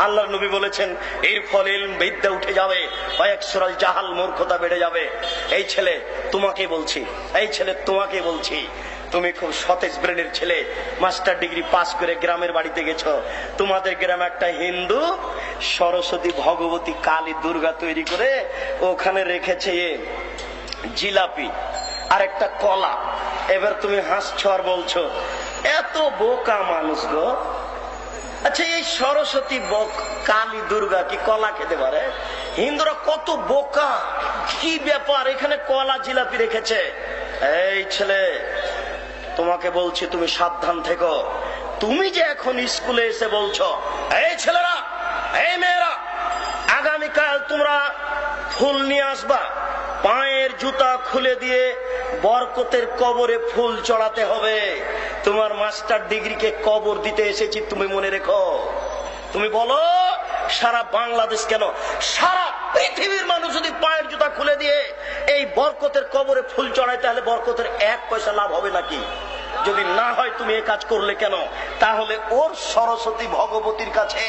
আল্লাহর নবী বলেছেন এর ফলে বিদ্যা উঠে যাবে, ওয়ায়াকসুরাল জাহাল, মূর্খতা বেড়ে যাবে। এই ছেলে তোমাকে বলছি, এই ছেলে তোমাকে বলছি, তুমি খুব সতেজ ব্রেনের ছেলে, মাস্টার ডিগ্রি পাস করে গ্রামের বাড়িতে গেছো। তোমাদের গ্রামে একটা হিন্দু সরস্বতী, ভগবতী, কালী, দুর্গা তৈরি করে ওখানে রেখেছে জিলাপি আর একটা কলা। এবার তুমি হাসছো আর বলছো এত বোকা মানুষ গো। আচ্ছা, এই সরস্বতী, কালী, দুর্গা কি কলা খেতে পারে? হিন্দুরা কত বোকা, কি ব্যাপার, এখানে কলা জিলাপি রেখেছে। এই ছেলে তোমাকে বলছি, তুমি সাবধান থেকো। তুমি যে এখন স্কুলে এসে বলছো, এই ছেলেরা, এই মেয়েরা, আগামীকাল তোমরা ফুল নিয়ে আসবা, পায়ের জুতা খুলে দিয়ে বরকতের কবরে ফুল চড়াতে হবে। তোমার মাস্টার ডিগ্রিকে কবর দিতে এসেছি, তুমি মনে রেখো। তুমি বলো সারা বাংলাদেশ কেন, সারা পৃথিবীর মানুষ যদি পায়ের জুতা খুলে দিয়ে এই বরকতের কবরে ফুল চড়ায়, তাহলে বরকতের 1 পয়সা লাভ হবে নাকি? যদি না হয় তুমি এই কাজ করলে কেন? তাহলে ওর সরস্বতী ভগবতীর কাছে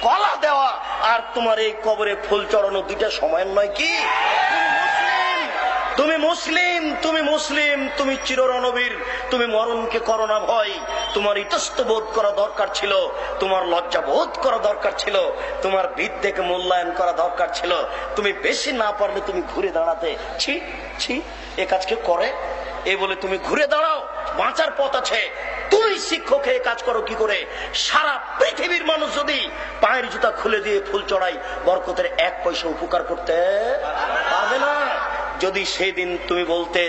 কলা দেওয়া আর তোমার এই কবরে ফুল চড়ানো দুইটা সমান নয় কি? তুমি মুসলিম, তুমি মুসলিম, তুমি চিররণবীর, তুমি মরণকে করো না ভয়। তোমার ইতস্ত বোধ করা দরকার ছিল, তোমার লজ্জা বোধ করা দরকার ছিল, তোমার বিদ্যেকে মূল্যায়ন করা দরকার ছিল। তুমি বেশি না পারলে তুমি ঘুরে দাঁড়াতে, ছি ছি এ কাজ কেউ করে? এই বলে তুমি ঘুরে দাঁড়াও, বাঁচার পথ আছে। তুমি শিক্ষক হয়ে কাজ করো কি করে? সারা পৃথিবীর মানুষ যদি পায়ের জুতা খুলে দিয়ে ফুল চড়াই, বরকতের 1 পয়সা উপকার করতে পারবে না। যদি সেদিন তুমি বলতে,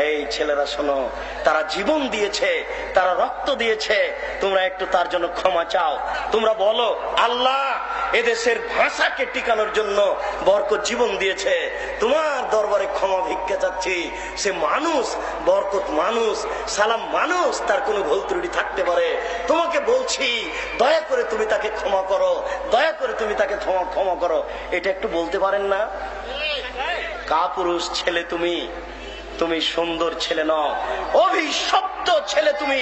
এই ছেলেরা শোনো, তারা জীবন দিয়েছে, তারা রক্ত দিয়েছে, তোমরা একটু তার জন্য ক্ষমা চাও। তোমরা বলো আল্লাহ এদেশের ভাষাকে টিকানোর জন্য বরকত জীবন দিয়েছে, তোমার দরবারে ক্ষমা ভিক্ষা চাচ্ছি। সে মানুষ, বরকত মানুষ, সালাম মানুষ, তার কোনো ভুল ত্রুটি থাকতে পারে। তোমাকে বলছি দয়া করে তুমি তাকে ক্ষমা করো, দয়া করে তুমি তাকে ক্ষমা করো। এটা একটু বলতে পারেন না? কাপুরুষ ছেলে তুমি, তুমি সুন্দর ছেলে নও, অভিশপ্ত ছেলে তুমি।